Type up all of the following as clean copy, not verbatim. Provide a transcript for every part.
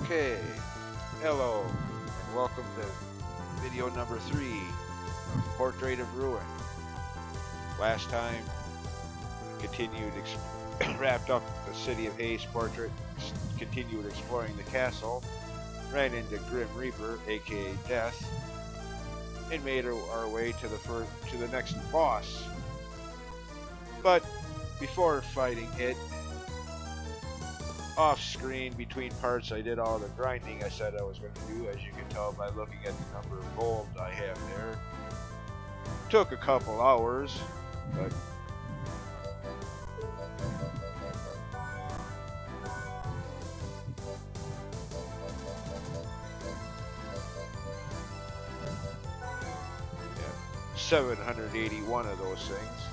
Okay, hello, and welcome to video number 3 of Portrait of Ruin. Last time, we continued, wrapped up the city of Hayes portrait, continued exploring the castle, ran into Grim Reaper, aka Death, and made our way to the next boss. But before fighting it, off screen between parts, I did all the grinding I said I was going to do, as you can tell by looking at the number of gold I have there. Took a couple hours, but yeah, 781 of those things.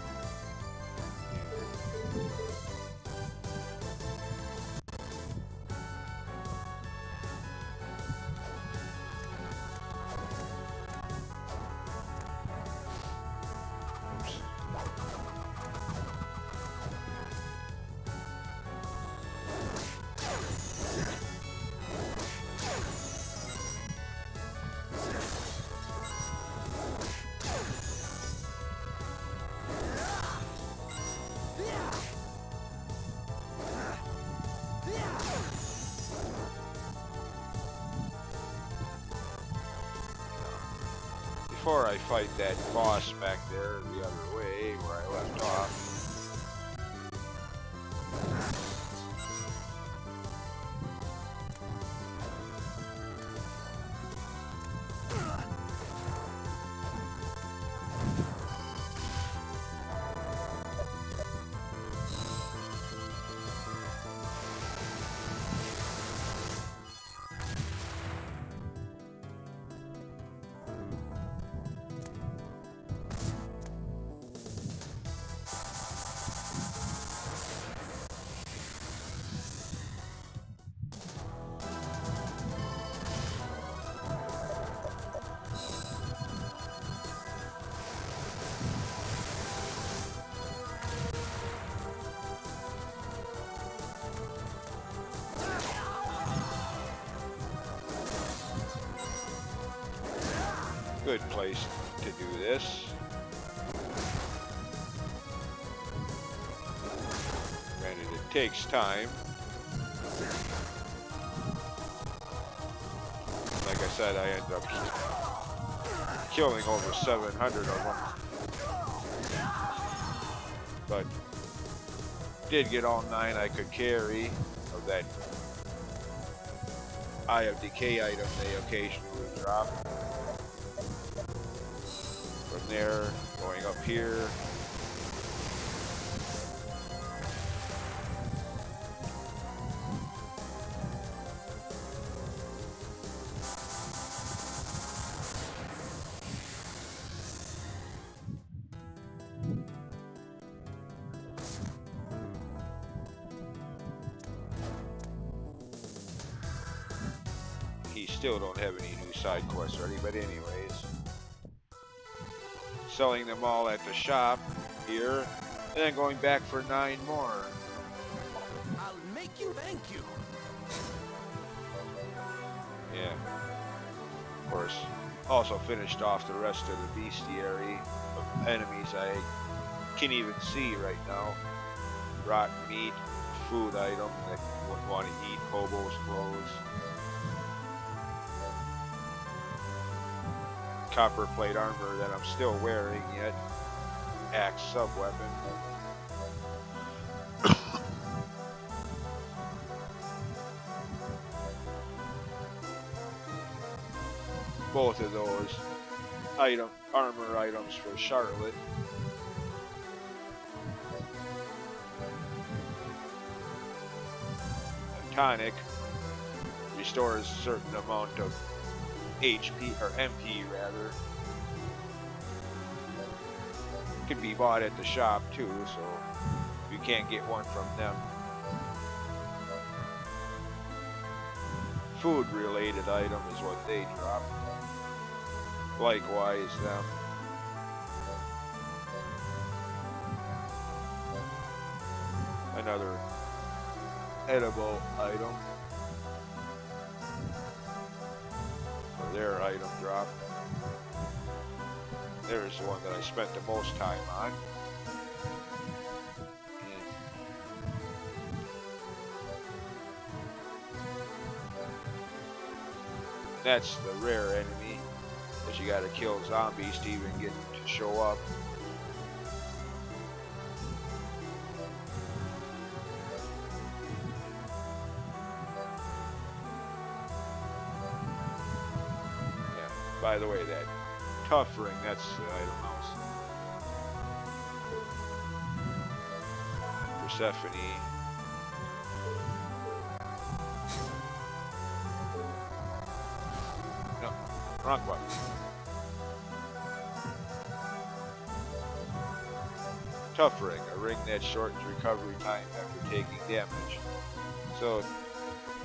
Before I fight that boss back there the other way where I left off, good place to do this. Granted, it takes time. Like I said, I ended up killing over 700 of them. But did get all 9 I could carry of that Eye of Decay item they occasionally would drop. From there, going up here. He still don't have any new side quests ready, but anyways. Selling them all at the shop here, and then going back for 9 more. I'll make you thank you. Yeah. Of course, also finished off the rest of the bestiary of enemies I can't even see right now. Rotten meat, food item that wouldn't want to eat, hobos, clothes. Copper plate armor that I'm still wearing yet. Axe sub-weapon. Both of those armor items for Charlotte. A tonic restores a certain amount of HP, or MP rather. Can be bought at the shop too, so you can't get one from them. Food related item is what they drop. Likewise them. Another edible item. their item drop. There's the one that I spent the most time on. That's the rare enemy, because you gotta kill zombies to even get to show up. Yeah, by the way, that tough ring, that's the item house. Persephone. No, wrong button. Tough ring, a ring that shortens recovery time after taking damage. So,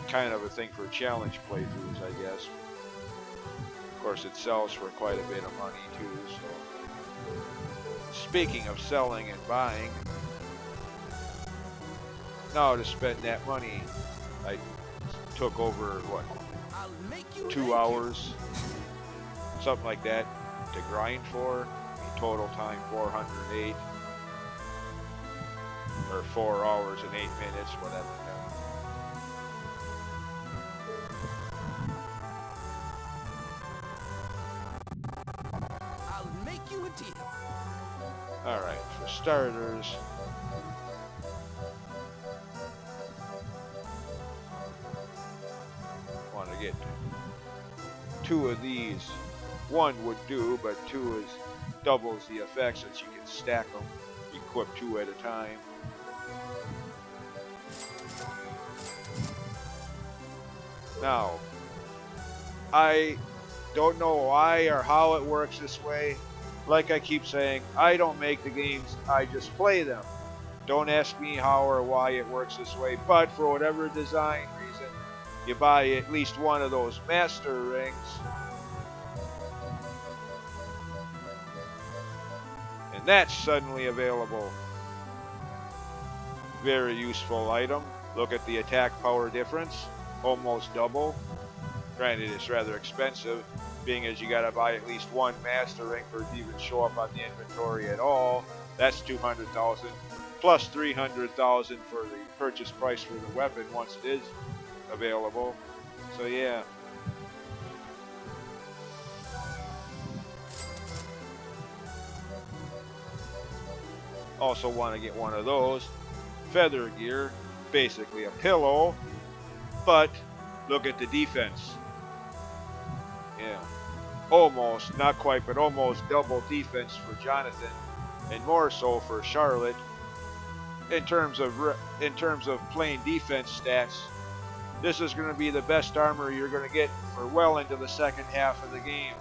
kind of a thing for challenge playthroughs, I guess. Of course, it sells for quite a bit of money too, so. Speaking of selling and buying, now to spend that money, I took over, what, 2 hours, something like that, to grind for. Total time 408, or 4 hours and 8 minutes, whatever. I'll make you a deal. Alright, for starters, want to get 2 of these. 1 would do, but 2 is doubles the effects since you can stack them, equip 2 at a time. Now, I don't know why or how it works this way. Like I keep saying, I don't make the games, I just play them. Don't ask me how or why it works this way, but for whatever design reason, you buy at least one of those master rings, and that's suddenly available. Very useful item. Look at the attack power difference, almost double. Granted, it's rather expensive, being as you gotta buy at least one master ring for it to even show up on the inventory at all. That's 200,000 plus 300,000 for the purchase price for the weapon once it is available. So yeah. Also want to get one of those. Feather gear, basically a pillow, but look at the defense. Yeah, almost, not quite, but almost double defense for Jonathan, and more so for Charlotte. In terms of plain defense stats, this is going to be the best armor you're going to get for well into the second half of the game.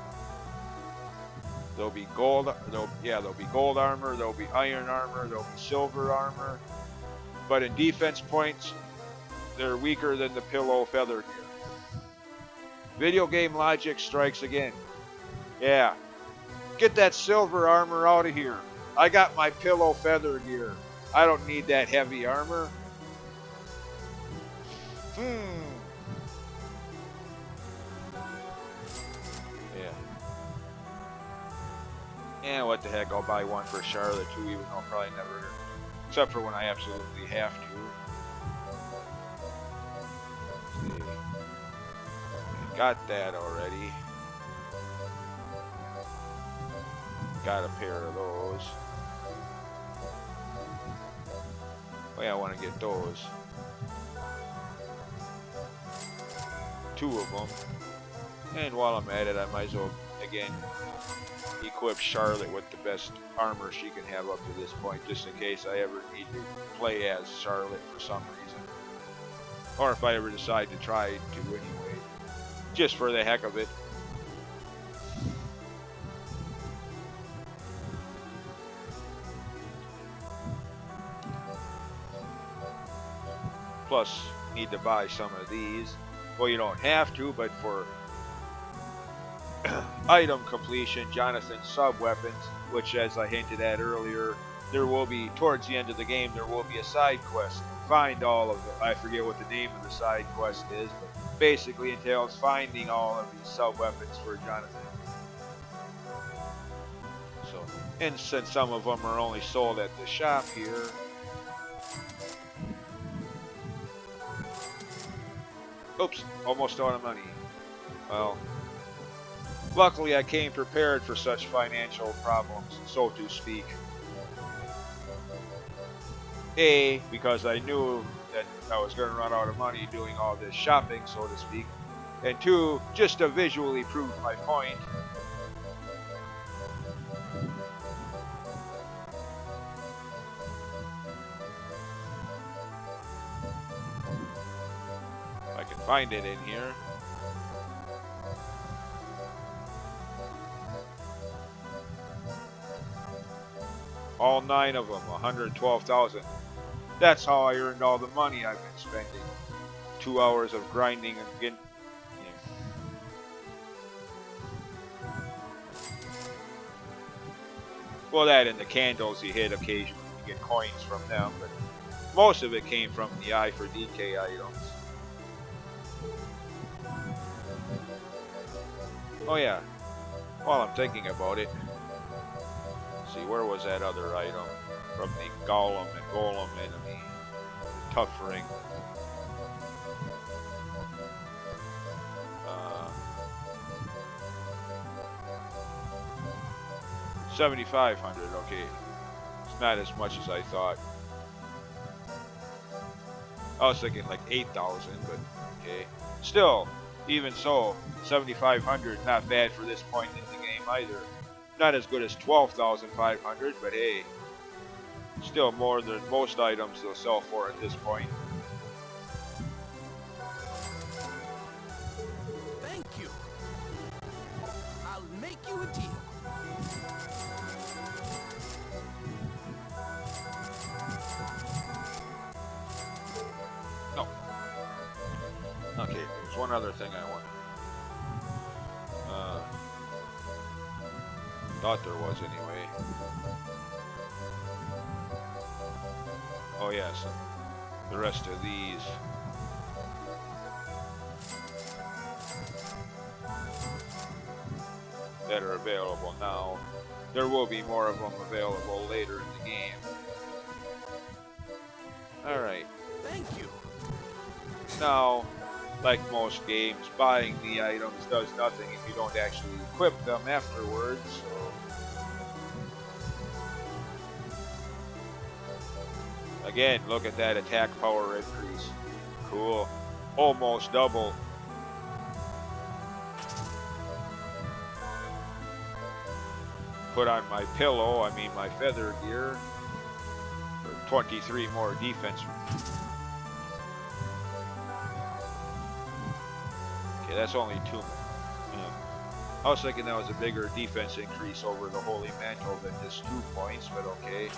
There'll be gold armor, there'll be iron armor, there'll be silver armor, but in defense points, they're weaker than the pillow feather gear. Video game logic strikes again. Yeah, get that silver armor out of here. I got my pillow feather gear. I don't need that heavy armor. Yeah. And what the heck, I'll buy one for Charlotte too, even though I'll probably never, except for when I absolutely have to. Let's see. Got that already. Got a pair of those. Oh yeah, I want to get those. 2 of them. And while I'm at it, I might as well, again, equip Charlotte with the best armor she can have up to this point, just in case I ever need to play as Charlotte for some reason. Or if I ever decide to try to anyway. Just for the heck of it. Plus, need to buy some of these. Well, you don't have to, but for item completion, Jonathan's sub-weapons, which as I hinted at earlier, there will be, towards the end of the game, there will be a side quest find all of it. I forget what the name of the side quest is, but basically entails finding all of these sub-weapons for Jonathan. So, and since some of them are only sold at the shop here, oops, almost out of money. Well, luckily I came prepared for such financial problems, so to speak. A, because I knew that I was going to run out of money doing all this shopping, so to speak. And two, just to visually prove my point. If I can find it in here. All 9 of them, 112,000. That's how I earned all the money I've been spending. 2 hours of grinding again. Well, that and the candles you hit occasionally, you get coins from them, but most of it came from the Eye for DK items. Oh yeah, while I'm thinking about it, see, where was that other item? From the Golem and Golem enemy, the Tough Ring. 7,500, okay. It's not as much as I thought. I was thinking like 8,000, but okay. Still, even so, 7,500, not bad for this point in the game either. Not as good as 12,500, but hey, still more than most items they'll sell for at this point. Thank you. I'll make you a deal. No. Okay, there's one other thing I want. Thought there was anyway. Oh yes, the rest of these. That are available now. There will be more of them available later in the game. Alright. Thank you. Now, like most games, buying the items does nothing if you don't actually equip them afterwards. So. Again, look at that attack power increase. Cool. Almost double. Put on my pillow, I mean my feather gear, for 23 more defense. Okay, that's only 2. I was thinking that was a bigger defense increase over the Holy Mantle than just 2 points, but okay.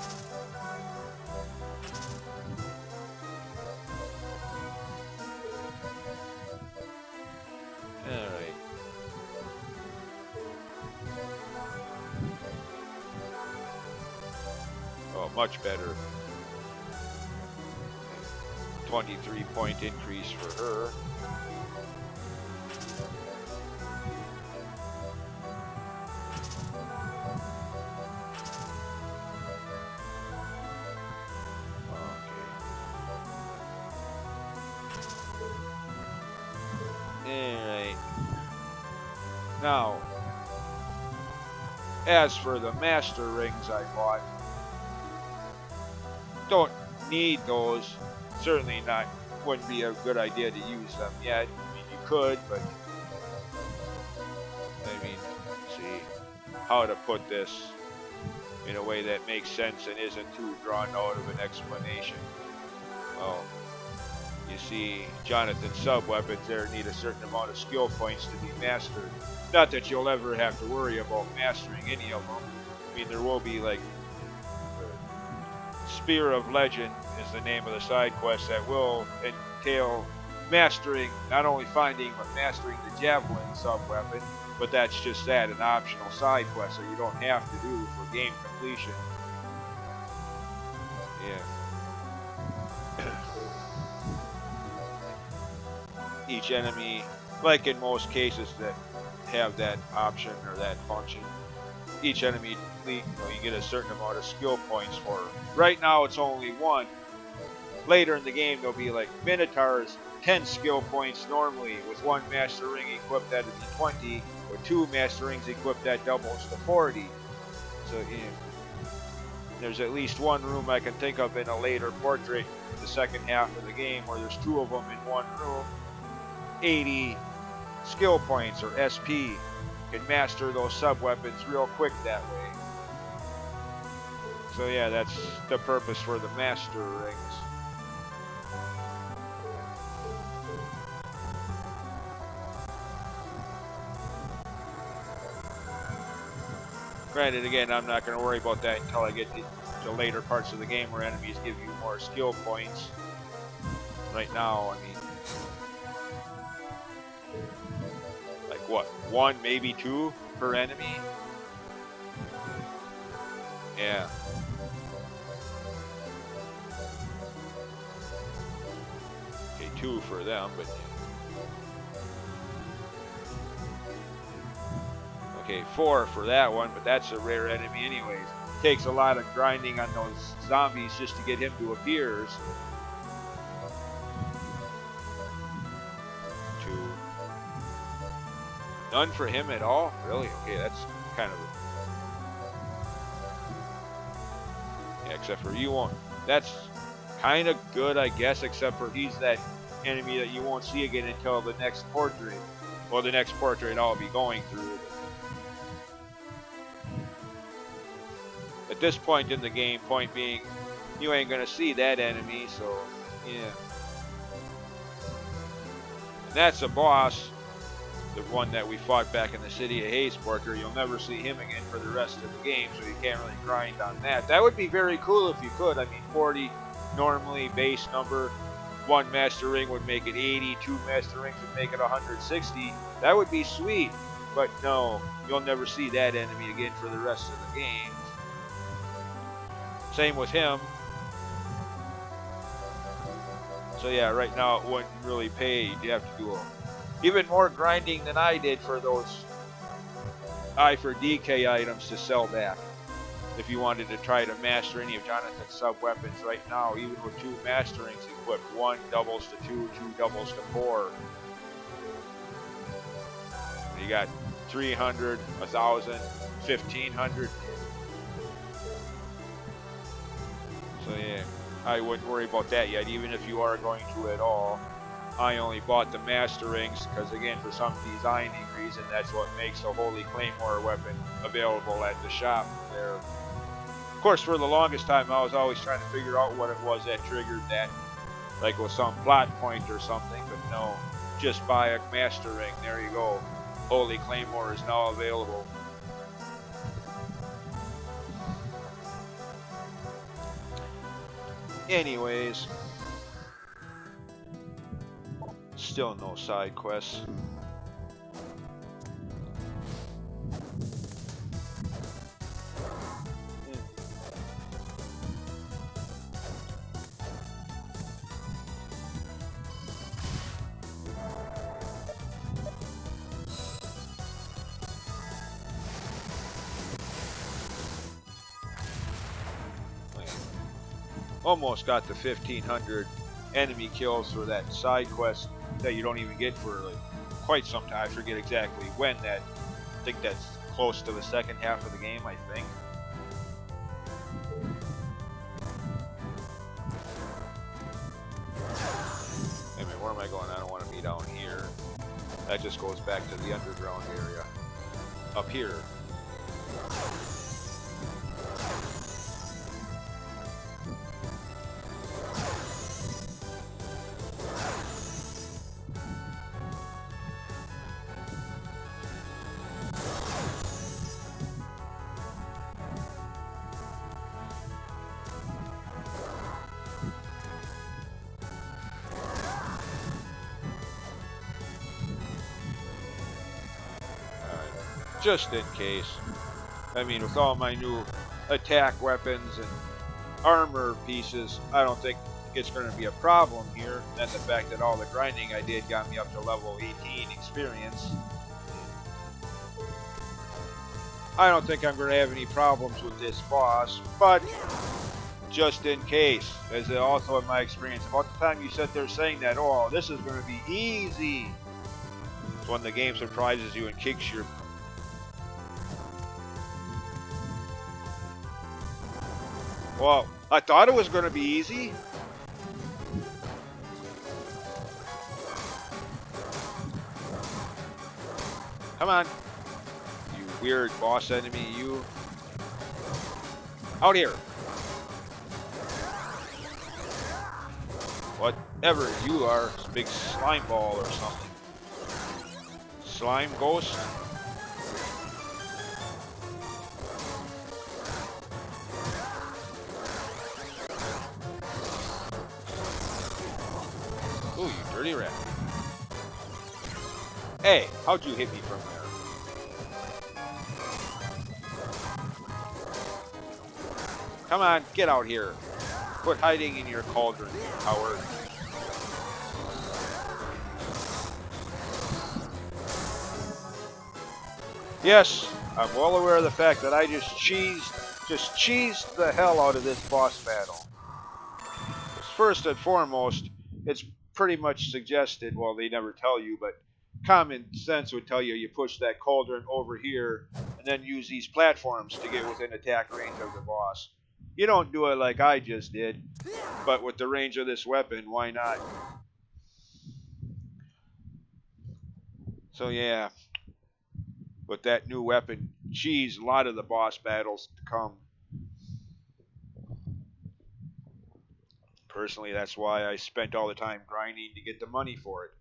Alright. Oh, much better. 23-point increase for her. Alright. Now, as for the master rings I bought, don't need those. Certainly not, wouldn't be a good idea to use them yet. I mean, you could, but I mean, see how to put this in a way that makes sense and isn't too drawn out of an explanation. Well, you see, Jonathan's sub-weapons there need a certain amount of skill points to be mastered. Not that you'll ever have to worry about mastering any of them. I mean, there will be, like, Spear of Legend is the name of the side quest that will entail mastering, not only finding, but mastering the Javelin sub-weapon. But that's just that, an optional side quest, so you don't have to do for game completion. Yeah. each enemy, like in most cases that have that option or that function, each enemy, you get a certain amount of skill points for. Right now it's only one. Later in the game there'll be like Minotaurs, 10 skill points normally. With one Master Ring equipped that'd be 20, with two Master Rings equipped that doubles to 40. So there's at least one room I can think of in a later portrait, the second half of the game, where there's two of them in one room. 80 skill points or SP. Can master those sub-weapons real quick that way. So yeah, that's the purpose for the Master Rings. Granted, again, I'm not going to worry about that until I get to later parts of the game where enemies give you more skill points. Right now, I mean, like what, one, maybe two per enemy? Yeah. Okay, two for them, but... Okay, 4 for that one, but that's a rare enemy anyways. Takes a lot of grinding on those zombies just to get him to appear. 2. None for him at all? Really? Okay, that's kind of... Yeah, except for you won't... That's kind of good, I guess, except for he's that enemy that you won't see again until the next portrait. Well, the next portrait I'll be going through. At this point in the game, point being, you ain't gonna see that enemy, so yeah. And that's a boss, the one that we fought back in the City of Haze portrait. You'll never see him again for the rest of the game, so you can't really grind on that. That would be very cool if you could. I mean, 40 normally base number. One Master Ring would make it 80, two Master Rings would make it 160. That would be sweet, but no, you'll never see that enemy again for the rest of the game. Same with him. So yeah, right now it wouldn't really pay. You'd have to do even more grinding than I did for those Eye for DK items to sell back. If you wanted to try to master any of Jonathan's sub-weapons right now, even with two Master Rings equipped, one doubles to 2, 2 doubles to 4. You got 300, 1,000, 1,500. So yeah, I wouldn't worry about that yet, even if you are going to at all. I only bought the Master Rings because, again, for some designing reason, that's what makes the Holy Claymore weapon available at the shop there. Of course, for the longest time, I was always trying to figure out what it was that triggered that, like with some plot point or something, but no, just buy a Master Ring, there you go. Holy Claymore is now available. Anyways, still no side quests. Almost got the 1,500 enemy kills for that side quest that you don't even get for like quite some time. I forget exactly when that. I think that's close to the second half of the game, I think. Wait a minute, where am I going? I don't want to be down here. That just goes back to the underground area. Up here. Just in case. I mean, with all my new attack weapons and armor pieces, I don't think it's going to be a problem here. And the fact that all the grinding I did got me up to level 18 experience. I don't think I'm going to have any problems with this boss, but just in case, as also in my experience, about the time you sit there saying that, oh, this is going to be easy, it's when the game surprises you and kicks your... Well, I thought it was going to be easy. Come on. You weird boss enemy, you. Out here. Whatever you are, it's a big slime ball or something. Slime ghost? Ooh, you dirty rat. Hey, how'd you hit me from there? Come on, get out here. Quit hiding in your cauldron, you coward. Yes, I'm well aware of the fact that I just cheesed the hell out of this boss battle. First and foremost, it's pretty much suggested, well, they never tell you, but common sense would tell you you push that cauldron over here and then use these platforms to get within attack range of the boss. You don't do it like I just did, but with the range of this weapon, why not? So yeah, with that new weapon, geez, a lot of the boss battles to come. Personally, that's why I spent all the time grinding to get the money for it.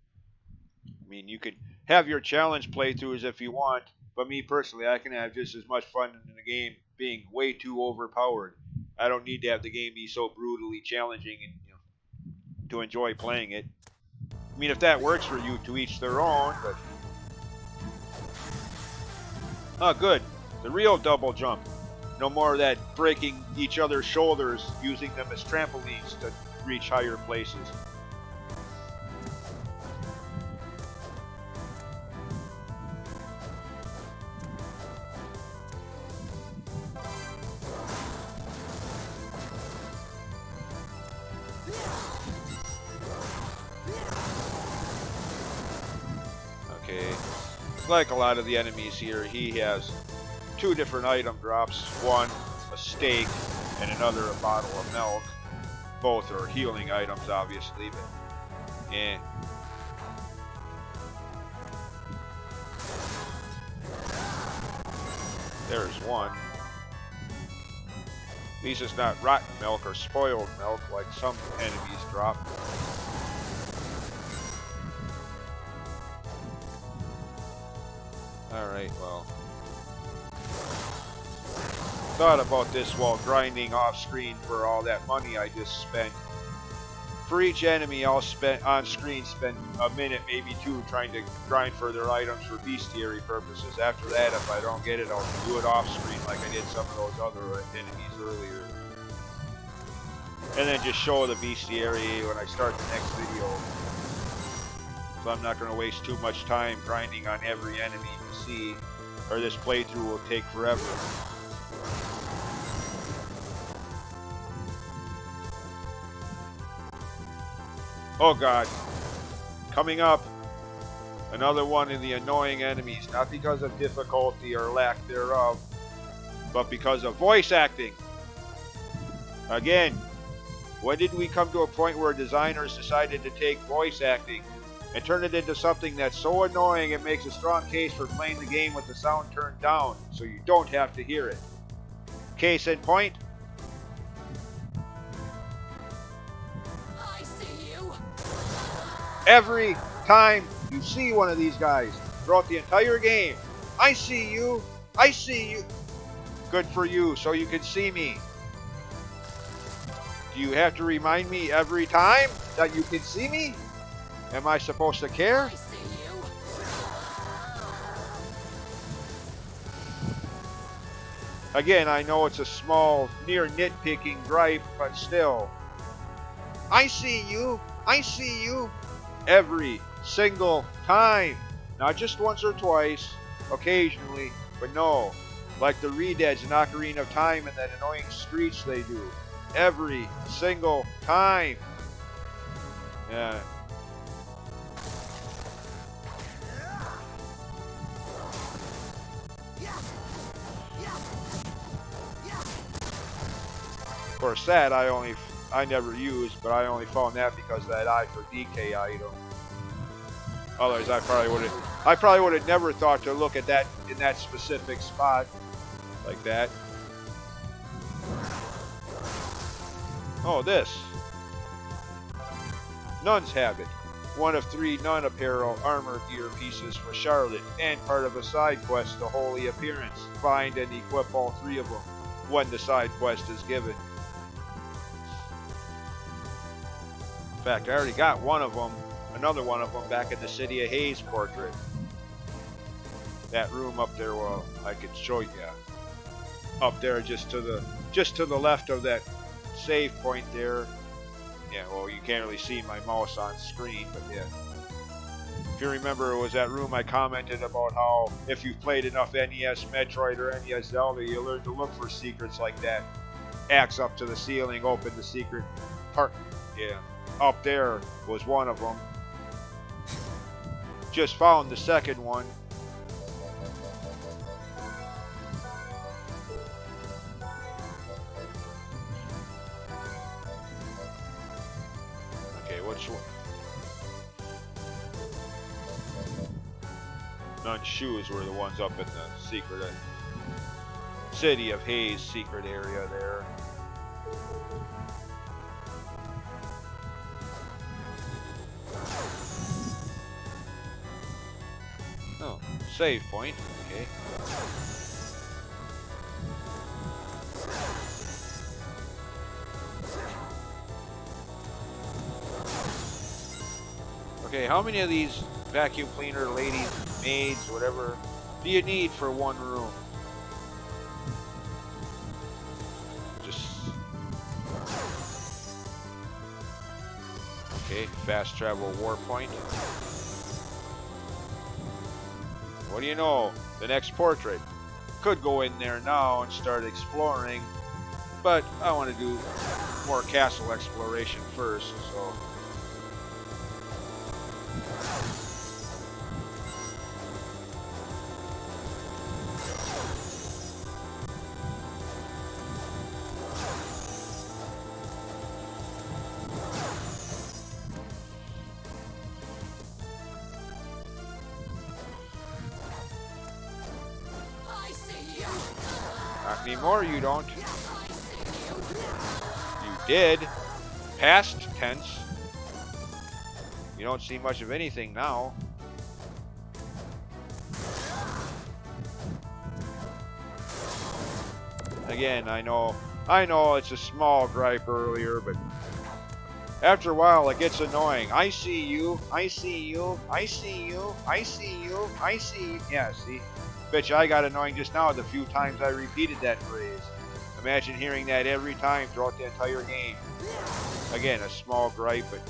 I mean, you could have your challenge playthroughs if you want, but me personally, I can have just as much fun in the game being way too overpowered. I don't need to have the game be so brutally challenging and to enjoy playing it. I mean, if that works for you, to each their own, but... Oh, good. The real double jump. No more of that breaking each other's shoulders, using them as trampolines to reach higher places. Okay. Like a lot of the enemies here, he has two different item drops. One, a steak, and another, a bottle of milk. Both are healing items, obviously, but eh. There's one. At least it's not rotten milk or spoiled milk like some enemies drop. Alright, well. Thought about this while grinding off screen for all that money I just spent. For each enemy I'll spend on screen spend a minute, maybe two, trying to grind for their items for bestiary purposes. After that, if I don't get it, I'll do it off screen like I did some of those other enemies earlier. And then just show the bestiary when I start the next video. So I'm not going to waste too much time grinding on every enemy to see, or this playthrough will take forever. Oh god. Coming up, another one of the annoying enemies, not because of difficulty or lack thereof, but because of voice acting. Again, when did we come to a point where designers decided to take voice acting and turn it into something that's so annoying it makes a strong case for playing the game with the sound turned down so you don't have to hear it? Case in point, I see you. every time you see one of these guys throughout the entire game, I see you, I see you. Good for you, so you can see me. Do you have to remind me every time that you can see me? Am I supposed to care? I see you. Again, I know it's a small, near nitpicking gripe, but still. I see you. I see you. Every single time. Not just once or twice, occasionally, but no. Like the Redeads in Ocarina of Time and that annoying screech they do. Every single time. Yeah. Of course, that I never used, but I only found that because of that eye for DK item. Otherwise, I probably would have never thought to look at that in that specific spot like that. Oh, this Nun's Habit. One of 3 nun apparel armor gear pieces for Charlotte, and part of a side quest, The Holy Appearance. Find and equip all 3 of them when the side quest is given. In fact, I already got one of them, another one of them back in the City of Haze portrait. That room up there, well, I could show you. Up there, just to the left of that save point there. Yeah, well, you can't really see my mouse on screen, but yeah. If you remember, it was that room I commented about how if you've played enough NES Metroid or NES Zelda, you learn to look for secrets like that. Axe up to the ceiling, open the secret part. Yeah, up there was one of them. Just found the second one. Okay, which one? Nun's shoes were the ones up in the secret City of Haze secret area there. Oh, save point. Okay. Okay, how many of these vacuum cleaner ladies, maids, whatever, do you need for one room? Just... Okay, fast travel warpoint. What do you know? The next portrait. Could go in there now and start exploring, but I want to do more castle exploration first, so... Not anymore, you don't. You did. Past tense. You don't see much of anything now. Again, I know it's a small gripe earlier, but after a while it gets annoying. I see you, I see you, I see you, I see you, I see you. Yeah, see? Bet you I got annoying just now the few times I repeated that phrase. Imagine hearing that every time throughout the entire game. Again, a small gripe, but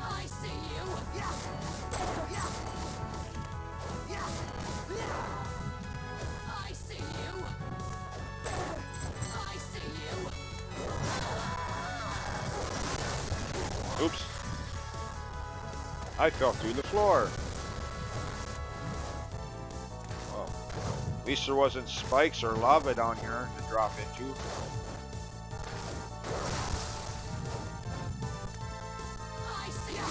I see you. I see you. I see you. oops. I fell through the floor. Well, at least there wasn't spikes or lava down here to drop into. I see you.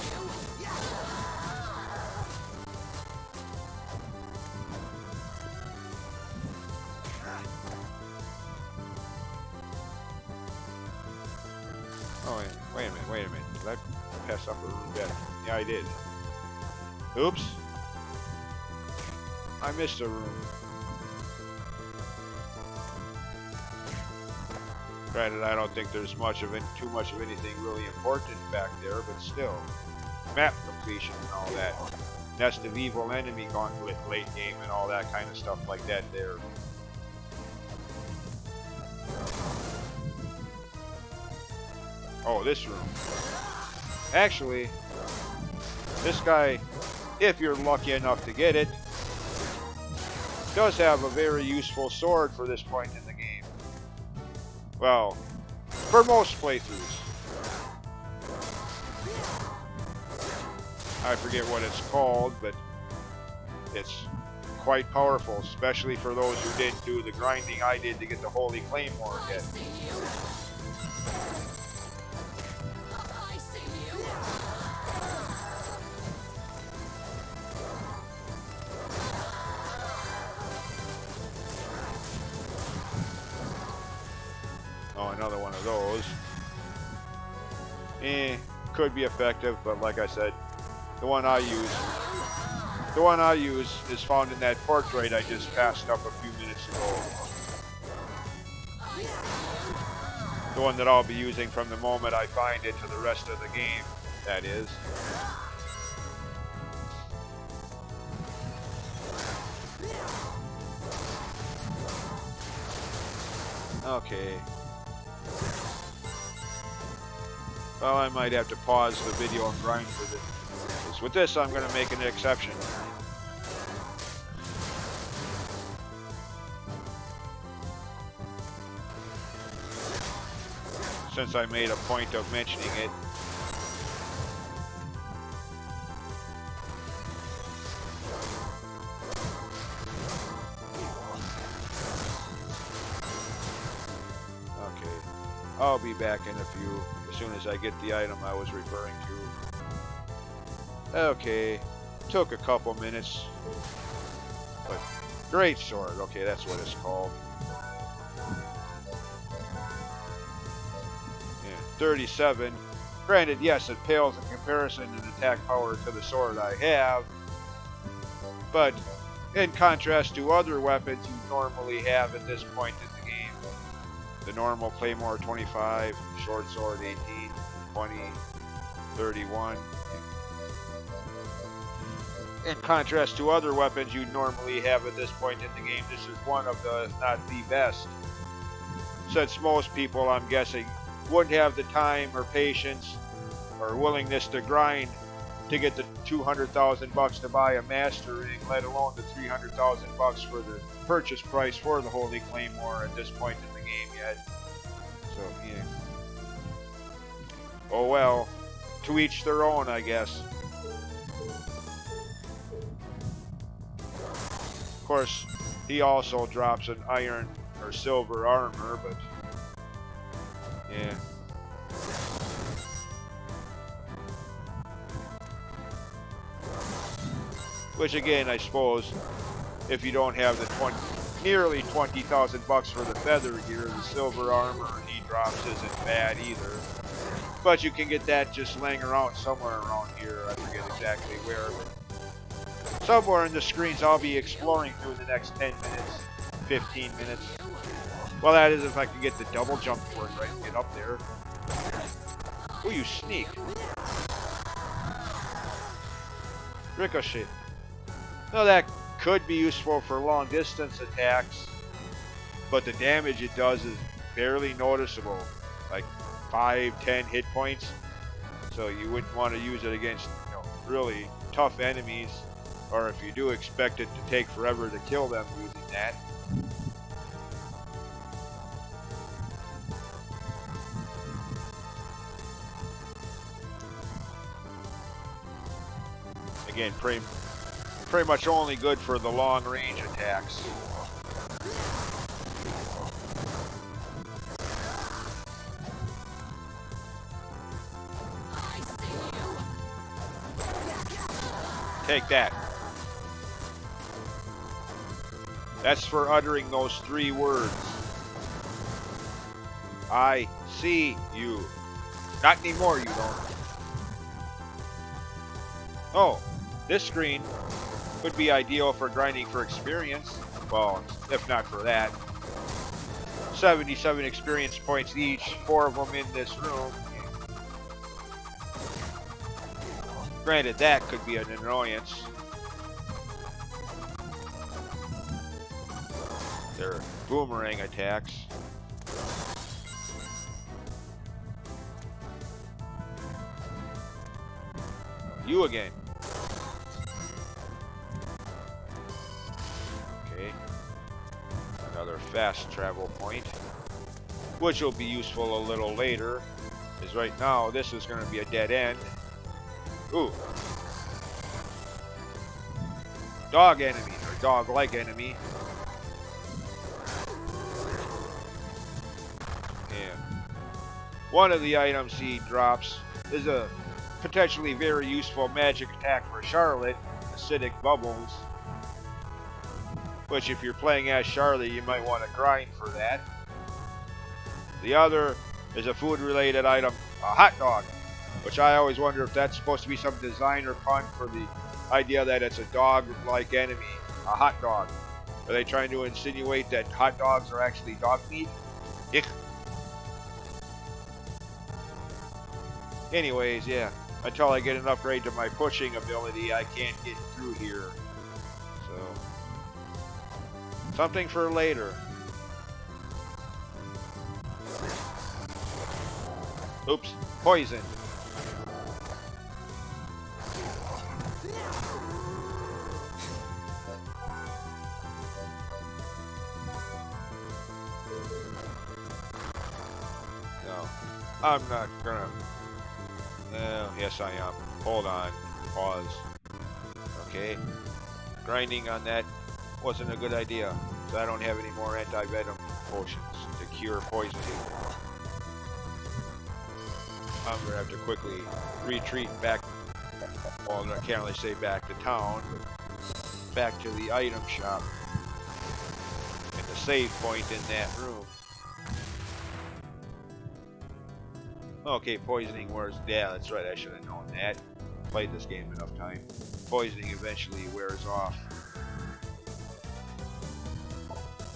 Oh, wait a minute. Did I pass up a room bed? Yeah, I did. Oops. I missed a room. Granted, I don't think there's too much of anything really important back there, but still. Map completion and all that. Nest of evil enemy gauntlet late game and all that kind of stuff like that there. Oh, this room. Actually, this guy, if you're lucky enough to get it, does have a very useful sword for this point in the game. Well, for most playthroughs. I forget what it's called, but it's quite powerful, especially for those who didn't do the grinding I did to get the Holy Claymore yet. Oh, another one of those. Could be effective, but like I said, the one I use is found in that portrait I just passed up a few minutes ago. The one that I'll be using from the moment I find it to the rest of the game, that is. Okay. Well, I might have to pause the video and grind for this. With this, I'm going to make an exception. Since I made a point of mentioning it. Okay. I'll be back in a few, as soon as I get the item I was referring to. Okay, took a couple minutes, but great sword. Okay, that's what it's called. Yeah, 37. Granted, yes, it pales in comparison in attack power to the sword I have, but in contrast to other weapons you normally have at this point in the game, the normal Claymore 25, short sword 18, 20, 31. In contrast to other weapons you normally have at this point in the game, this is one of the, if not the best. Since most people, I'm guessing, wouldn't have the time or patience or willingness to grind to get the 200,000 bucks to buy a mastering, let alone the 300,000 bucks for the purchase price for the Holy Claymore at this point in the game yet. So, yeah. Oh well, to each their own, I guess. Of course, he also drops an iron or silver armor, but yeah. Which again, I suppose, if you don't have the nearly 20,000 bucks for the feather gear, the silver armor he drops isn't bad either. But you can get that just laying around somewhere around here. I forget exactly where, but somewhere in the screens I'll be exploring through the next 10 minutes, 15 minutes. Well, that is if I can get the double jump to work right and get up there. Oh, you sneak. Ricochet. Now that could be useful for long distance attacks, but the damage it does is barely noticeable. Like 5-10 hit points. So you wouldn't want to use it against, really tough enemies. Or if you do, expect it to take forever to kill them using that. Again, pretty much only good for the long range attacks. Take that. That's for uttering those 3 words. I see you. Not anymore, you don't. Oh, this screen would be ideal for grinding for experience. Well, if not for that. 77 experience points each, 4 of them in this room. Granted, that could be an annoyance. They're boomerang attacks. You again. Okay. Another fast travel point, which will be useful a little later, because right now this is going to be a dead end. Ooh. Dog enemy, or dog-like enemy. And one of the items he drops is a potentially very useful magic attack for Charlotte, acidic bubbles. Which if you're playing as Charlotte, you might want to grind for that. The other is a food-related item, a hot dog. Which I always wonder if that's supposed to be some designer pun for the idea that it's a dog-like enemy, a hot dog. Are they trying to insinuate that hot dogs are actually dog meat? Ich. Anyways, yeah. Until I get an upgrade to my pushing ability, I can't get through here. So, something for later. Oops, poison. No, I'm not gonna. Yes, I am. Hold on. Pause. Okay. Grinding on that wasn't a good idea, so I don't have any more anti-venom potions to cure poisoning. I'm gonna have to quickly retreat back. Well, I can't really say back to town, but back to the item shop and the save point in that room. Okay, poisoning wears. Yeah, that's right. I should have known that. Played this game enough time. Poisoning eventually wears off.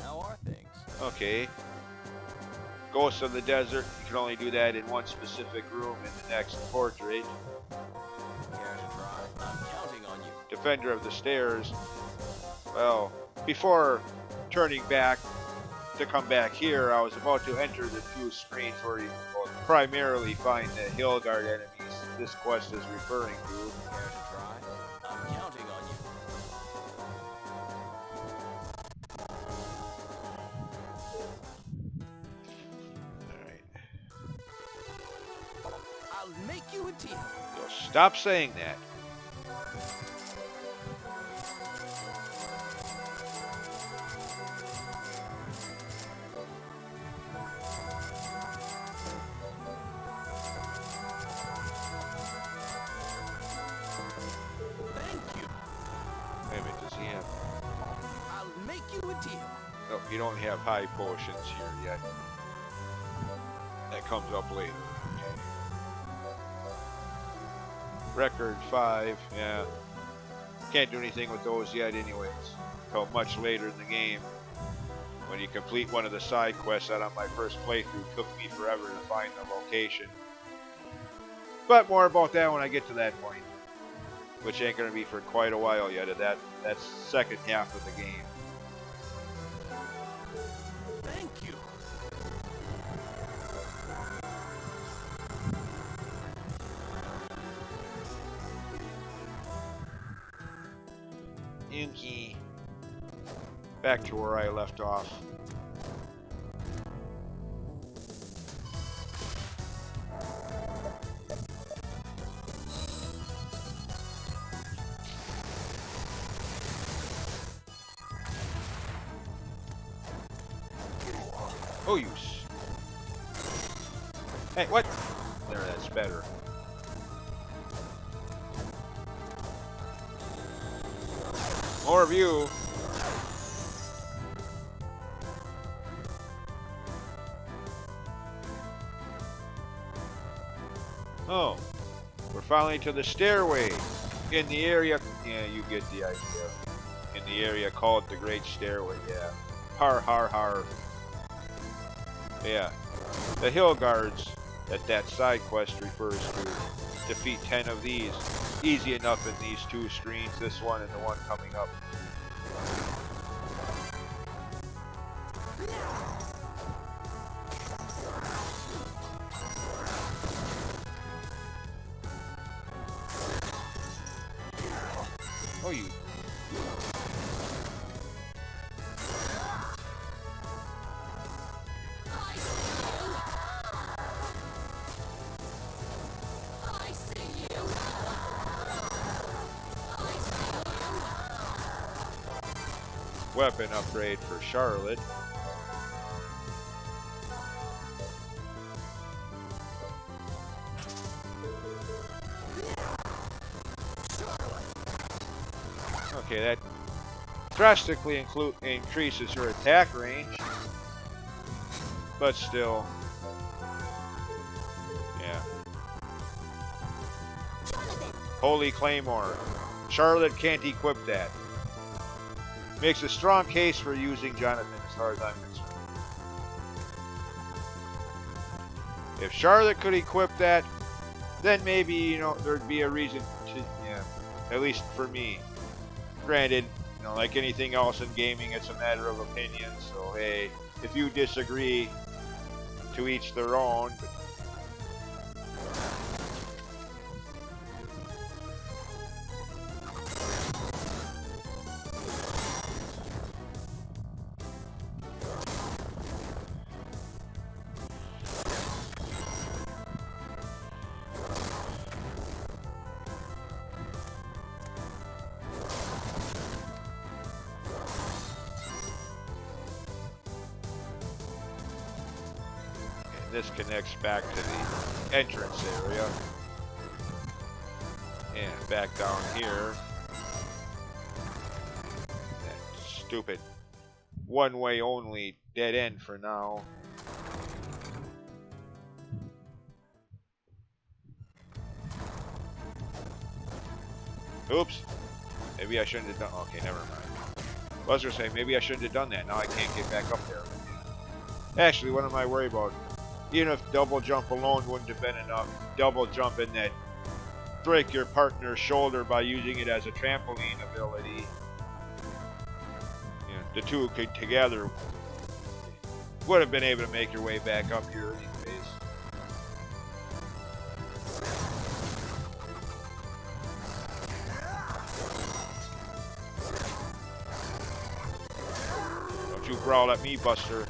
How are things? Okay. Ghosts of the Desert. You can only do that in one specific room in the next portrait. Care to try? I'm counting on you. Defender of the Stairs. Well, before turning back to come back here, I was about to enter the two screens where you will primarily find the Hillguard enemies this quest is referring to. Care to try? I'm counting on you. Alright. I'll make you a deal. You'll stop saying that. Thank you. Wait a minute, does he have... I'll make you a deal. Nope, you don't have high potions here yet. That comes up later. Record 5, yeah. Can't do anything with those yet anyways. Until much later in the game. When you complete one of the side quests that on my first playthrough took me forever to find the location. But more about that when I get to that point. Which ain't gonna be for quite a while yet. That's second half of the game. Thank you. Yuki. Back to where I left off. Oh, use. Hey, what? There, that's better. More of you. Oh, we're finally to the stairway in the area. Yeah, you get the idea. In the area called the Great Stairway. Yeah. Har har har. Yeah. The Hill Guards that side quest refers to. Defeat 10 of these. Easy enough in these two screens, this one and the one coming up. Oh, you. Weapon upgrade for Charlotte. Okay, that drastically increases her attack range, but still, yeah. Holy Claymore. Charlotte can't equip that. Makes a strong case for using Jonathan as far as I'm concerned. If Charlotte could equip that, then maybe, you know, there'd be a reason to, yeah, at least for me. Granted, you know, like anything else in gaming, it's a matter of opinion, so hey, if you disagree, to each their own. But this connects back to the entrance area. And back down here. That stupid one-way only dead end for now. Oops. Maybe I shouldn't have done. Okay, never mind. I was gonna say maybe I shouldn't have done that. Now I can't get back up there. Actually, what am I worried about? Even if double jump alone wouldn't have been enough, double jump in that break your partner's shoulder by using it as a trampoline ability. Yeah, the two could together would have been able to make your way back up here anyways. Don't you growl at me, Buster.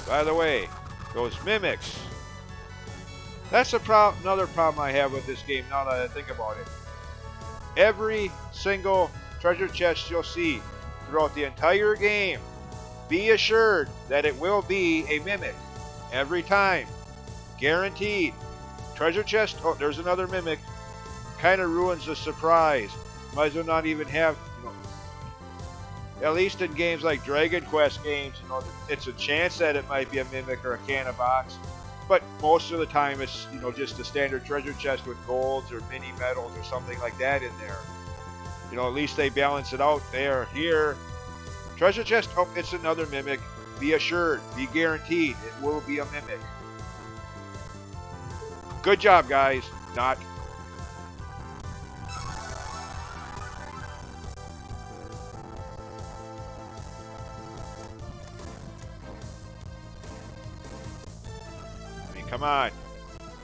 By the way, those mimics. That's another problem I have with this game now that I think about it. Every single treasure chest you'll see throughout the entire game, be assured that it will be a mimic. Every time. Guaranteed. Treasure chest, oh, there's another mimic. Kind of ruins the surprise. Might as well not even have, you know, at least in games like Dragon Quest games, you know, it's a chance that it might be a mimic or a canna box. But most of the time it's, you know, just a standard treasure chest with golds or mini medals or something like that in there. You know, at least they balance it out there. Here, treasure chest, oh, it's another mimic. Be assured, be guaranteed, it will be a mimic. Good job, guys. Not. Come on.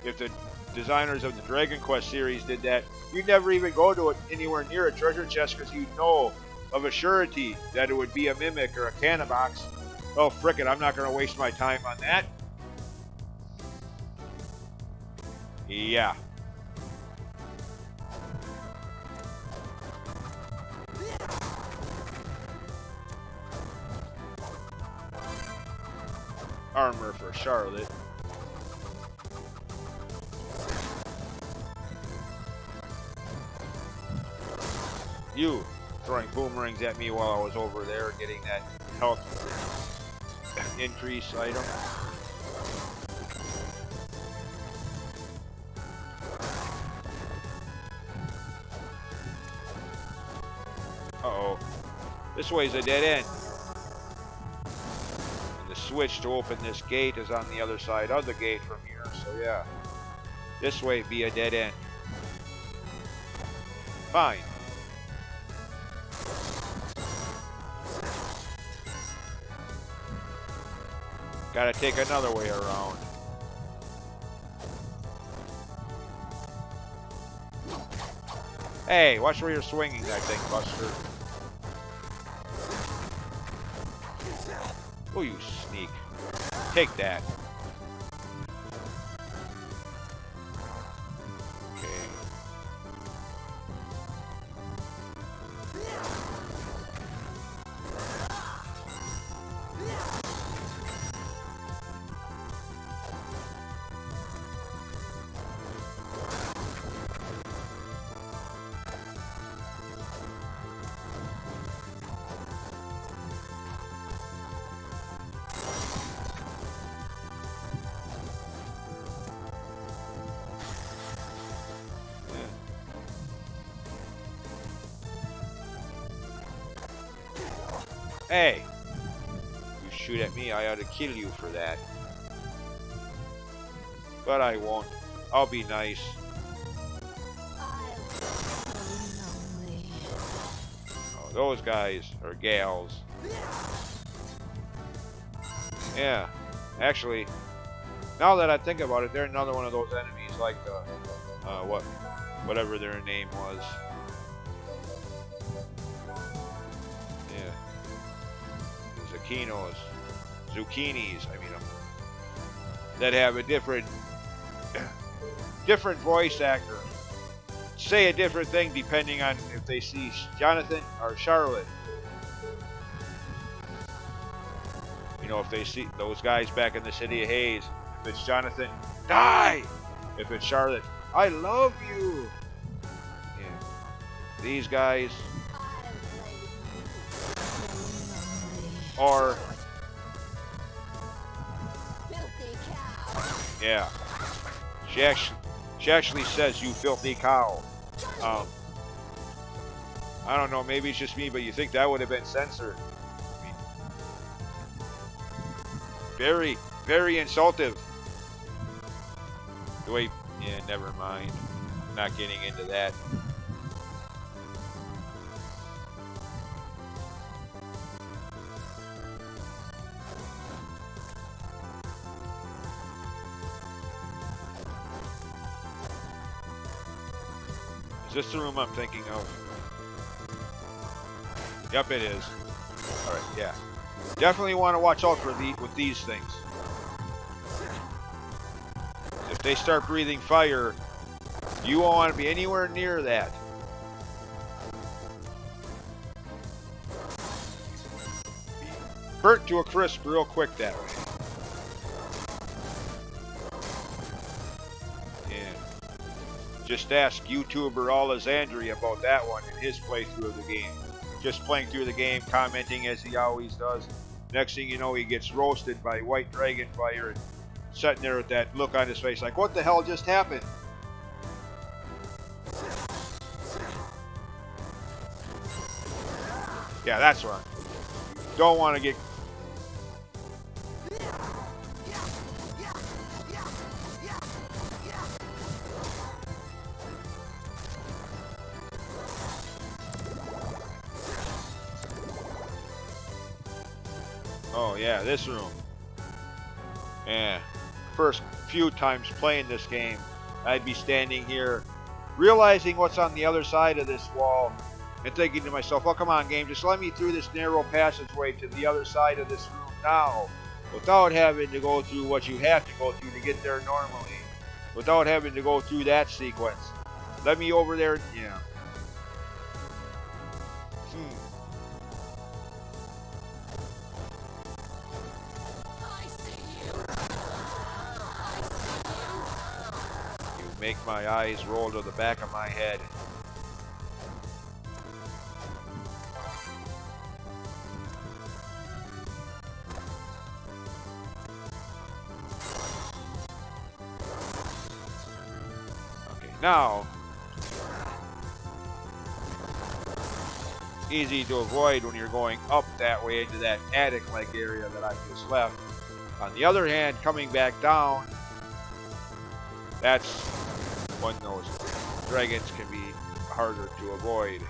If the designers of the Dragon Quest series did that, you'd never even go to it anywhere near a treasure chest because you'd know of a surety that it would be a mimic or a canna box. Oh, frick it, I'm not going to waste my time on that. Yeah. Armor for Charlotte. You throwing boomerangs at me while I was over there getting that health increase item. Uh-oh. This way's a dead end. And the switch to open this gate is on the other side of the gate from here, so yeah. This way be a dead end. Fine. Gotta take another way around. Hey, watch where you're swinging that thing, Buster. Oh, you sneak. Take that. Okay. Hey! You shoot at me, I ought to kill you for that. But I won't. I'll be nice. Oh, those guys are gals. Yeah. Actually, now that I think about it, they're another one of those enemies like whatever their name was. Yeah. Zucchinis, I mean, that have a different voice actor. Say a different thing depending on if they see Jonathan or Charlotte. You know, if they see those guys back in the city of Hayes, if it's Jonathan, die! If it's Charlotte, I love you! Yeah. These guys. Or. Yeah. She actually says, you filthy cow. I don't know, maybe it's just me, but you think that would have been censored. I mean, very, very insultive. The way, yeah, never mind. Not getting into that. Is this the room I'm thinking of? Yep, it is. Alright, yeah. Definitely want to watch out for with these things. If they start breathing fire, you won't want to be anywhere near that. Burnt to a crisp real quick that way. Just ask YouTuber Alessandri about that one in his playthrough of the game. Just playing through the game, commenting as he always does. Next thing you know, he gets roasted by white dragon fire and sitting there with that look on his face like, what the hell just happened? Yeah, that's right. Don't want to get... Oh yeah, this room. Yeah. First few times playing this game, I'd be standing here, realizing what's on the other side of this wall, and thinking to myself, oh come on game, just let me through this narrow passageway to the other side of this room now, without having to go through what you have to go through to get there normally, without having to go through that sequence. Let me over there, yeah. Make my eyes roll to the back of my head. Okay, now easy to avoid when you're going up that way into that attic-like area that I just left. On the other hand, coming back down, that's when those dragons can be harder to avoid.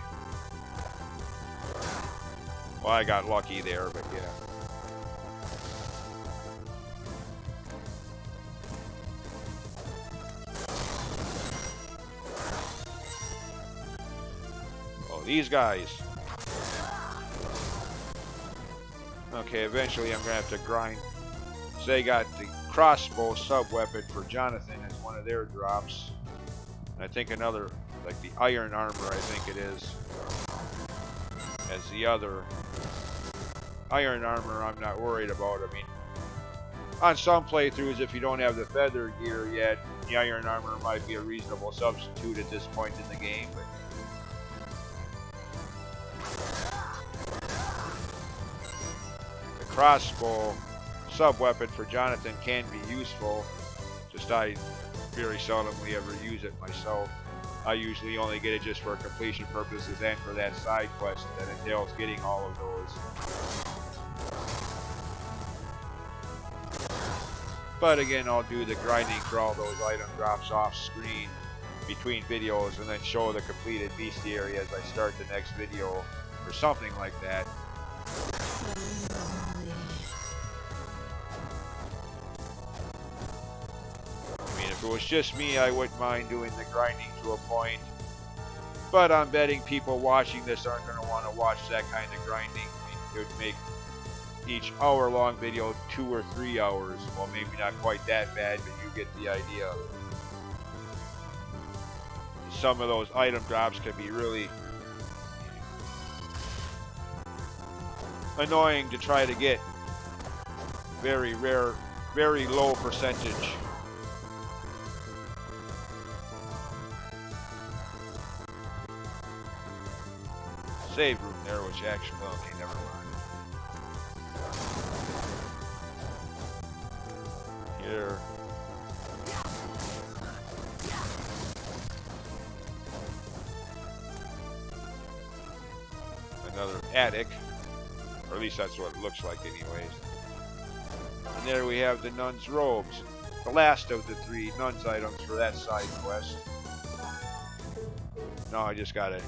Well, I got lucky there, but yeah. these guys. Okay, eventually I'm gonna have to grind. So they got the crossbow sub-weapon for Jonathan as one of their drops. And I think another, like the iron armor, I think it is, as the other. Iron armor I'm not worried about. I mean, on some playthroughs, if you don't have the feather gear yet, the iron armor might be a reasonable substitute at this point in the game. But the crossbow sub-weapon for Jonathan can be useful. Just I very seldomly ever use it myself. I usually only get it just for completion purposes and for that side quest that entails getting all of those. But again, I'll do the grinding for all those item drops off screen between videos and then show the completed bestiary as I start the next video or something like that. I mean, if it was just me, I wouldn't mind doing the grinding to a point. But I'm betting people watching this aren't going to want to watch that kind of grinding. I mean, it would make each hour-long video 2 or 3 hours. Well, maybe not quite that bad, but you get the idea. Some of those item drops can be really annoying to try to get. Very rare, very low percentage. Save room there, which actually, okay, never mind. Here. Another attic, or at least that's what it looks like anyways. And there we have the nun's robes, the last of the 3 nun's items for that side quest. Now I just gotta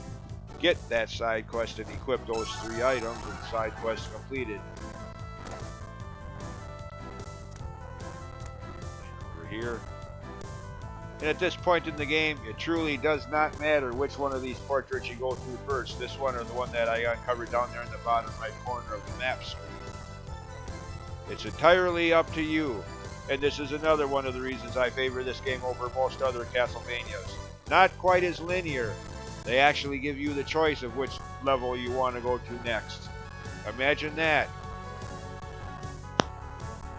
get that side quest and equip those 3 items and side quest completed. Here. And at this point in the game, it truly does not matter which one of these portraits you go through first, this one or the one that I uncovered down there in the bottom right corner of the map screen. It's entirely up to you. And this is another one of the reasons I favor this game over most other Castlevanias. Not quite as linear. They actually give you the choice of which level you want to go to next. Imagine that.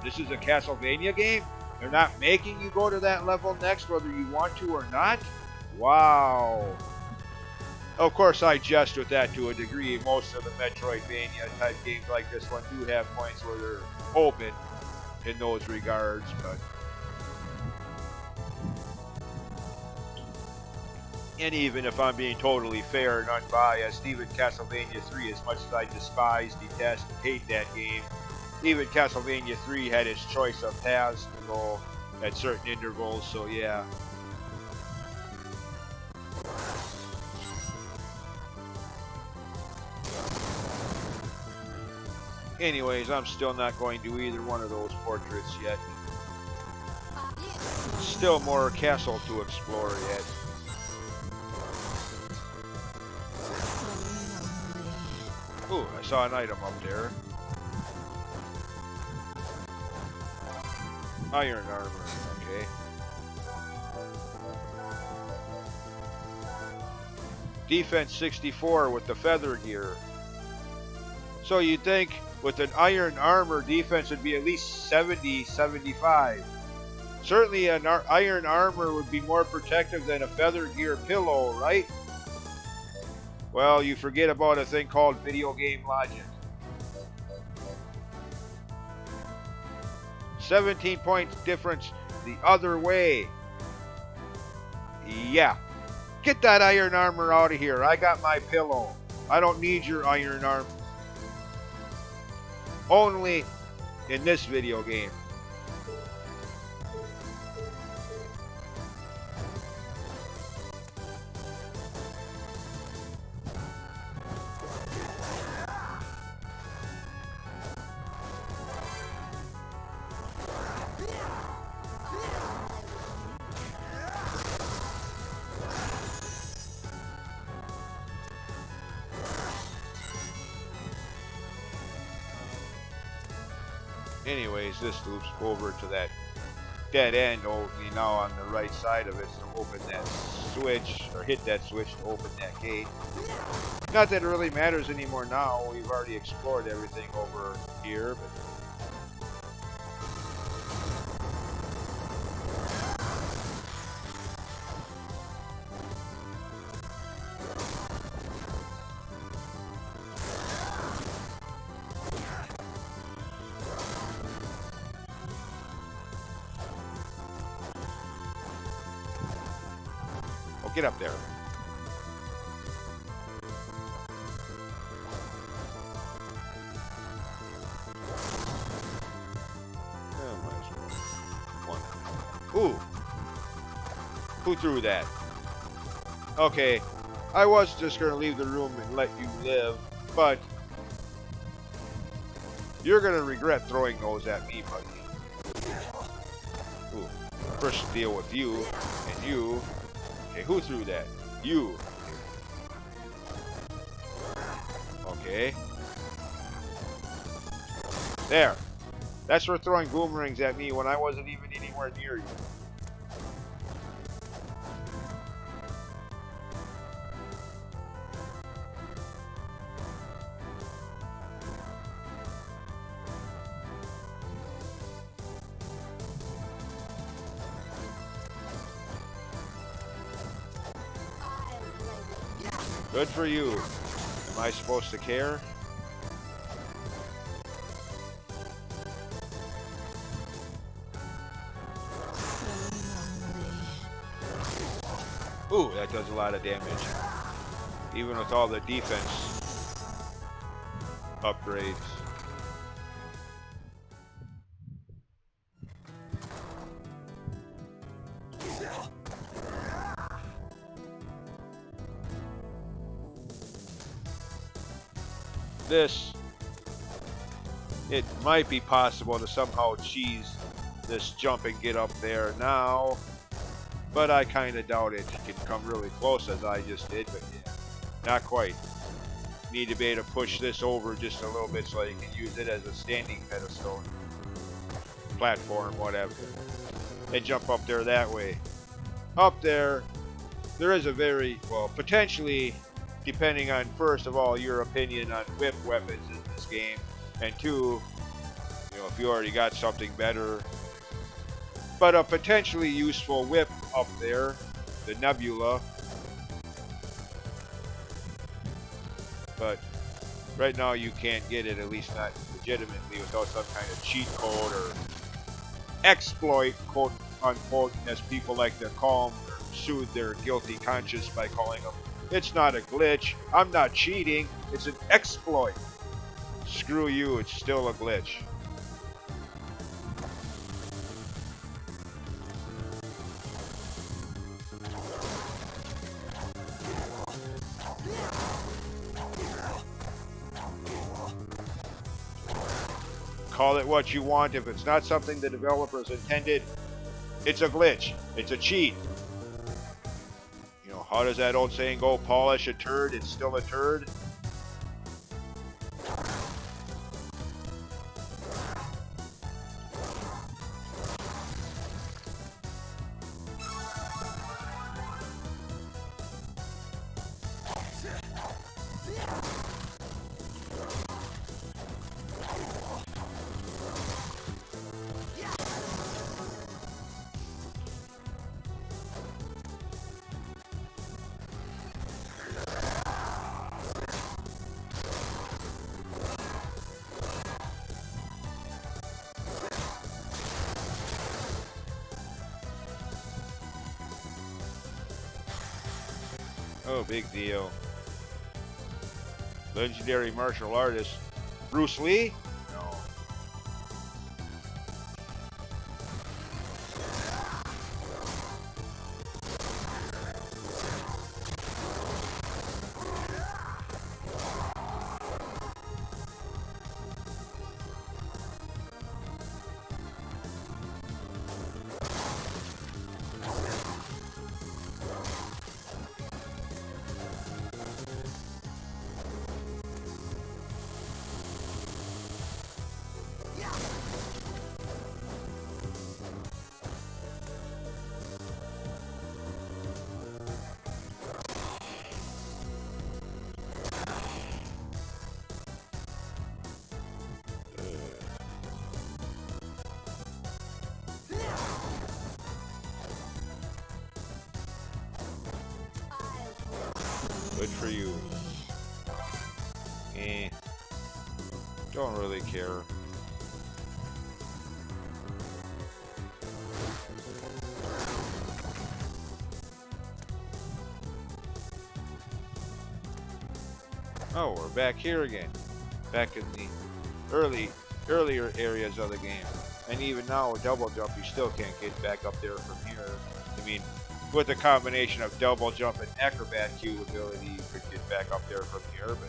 This is a Castlevania game? They're not making you go to that level next whether you want to or not? Wow. Of course, I jest with that to a degree. Most of the Metroidvania type games like this one do have points where they're open in those regards, but... And even if I'm being totally fair and unbiased, even Castlevania 3, as much as I despise, detest, and hate that game, even Castlevania 3 had its choice of paths to go at certain intervals, so yeah. Anyways, I'm still not going to either one of those portraits yet. Still more castle to explore yet. Ooh, I saw an item up there. Iron armor, okay. Defense 64 with the feather gear. So you'd think with an iron armor, defense would be at least 70, 75. Certainly an iron armor would be more protective than a feather gear pillow, right? Well, you forget about a thing called video game logic. 17 points difference the other way. Yeah. Get that iron armor out of here. I got my pillow. I don't need your iron armor. Only in this video game. anyways, this loops over to that dead end only now on the right side of it to open that switch, or hit that switch to open that gate. Not that it really matters anymore now. We've already explored everything over here, but oh, get up there. Might as well. One. Ooh. Who threw that? Okay. I was just going to leave the room and let you live, but you're going to regret throwing those at me, buddy. Ooh. First deal with you, and you. Okay, who threw that? You. Okay. There. That's for throwing boomerangs at me when I wasn't even anywhere near you. Good for you. Am I supposed to care? Ooh, that does a lot of damage. Even with all the defense upgrades. This, it might be possible to somehow cheese this jump and get up there now, but I kind of doubt it can come really close as I just did, but yeah, not quite. Need to be able to push this over just a little bit so you can use it as a standing pedestal, platform, whatever, and jump up there that way. Up there is a very, well, potentially, depending on, first of all, your opinion on whip weapons in this game, and two, you know, if you already got something better, but a potentially useful whip up there, the Nebula. But right now you can't get it, at least not legitimately, without some kind of cheat code or exploit, quote unquote, as people like to call them, or soothe their guilty conscience by calling them. It's not a glitch. I'm not cheating. It's an exploit. Screw you. It's still a glitch. Call it what you want. If it's not something the developers intended, it's a glitch. It's a cheat. You know, how does that old saying go? Polish a turd, it's still a turd. Oh, big deal. Legendary martial artist. Bruce Lee? No. Good for you. Don't really care. Oh, we're back here again. Back in the earlier areas of the game. And even now with double jump, you still can't get back up there from here. I mean, with a combination of double jump and acrobat cube ability, you could get back up there from here, but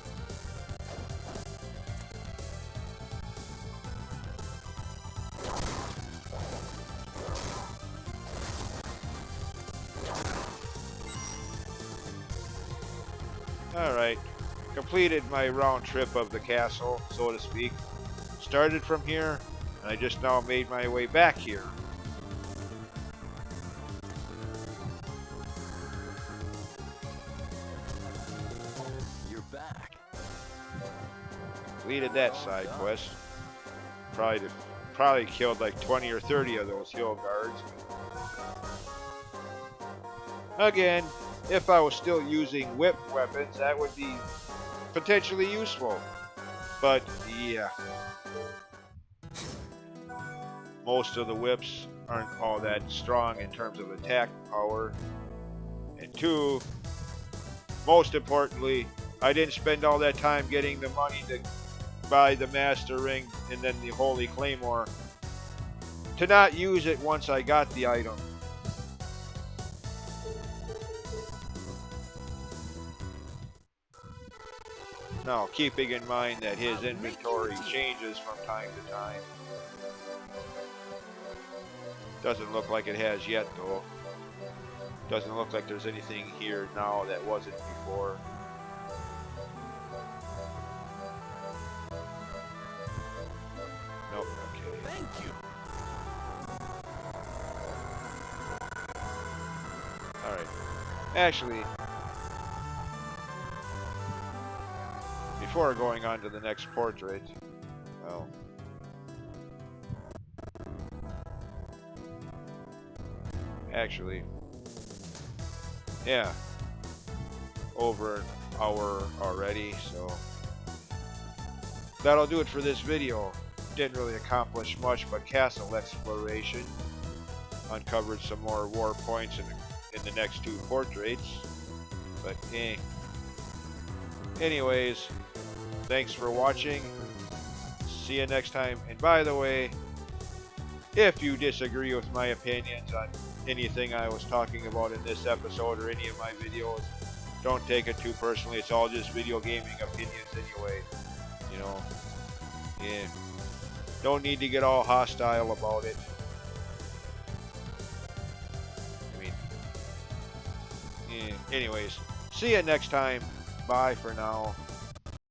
alright. Completed my round trip of the castle, so to speak. Started from here, and I just now made my way back here. You're back. Completed that side quest. Probably killed like 20 or 30 of those hill guards. Again, if I was still using whip weapons, that would be potentially useful. But yeah, most of the whips aren't all that strong in terms of attack power. And two, most importantly, I didn't spend all that time getting the money to buy the Master Ring and then the Holy Claymore to not use it once I got the item. Now, keeping in mind that his inventory changes from time to time. Doesn't look like it has yet, though. Doesn't look like there's anything here now that wasn't before. Nope, okay. Thank you. Alright. Actually, before going on to the next portrait, well, actually, yeah, over an hour already, so that'll do it for this video. Didn't really accomplish much but castle exploration. Uncovered some more war points in the next two portraits, but anyways, thanks for watching. See you next time. And by the way, if you disagree with my opinions on anything I was talking about in this episode or any of my videos, don't take it too personally. It's all just video gaming opinions anyway. You know, yeah. Don't need to get all hostile about it. I mean, yeah. Anyways, see you next time. Bye for now.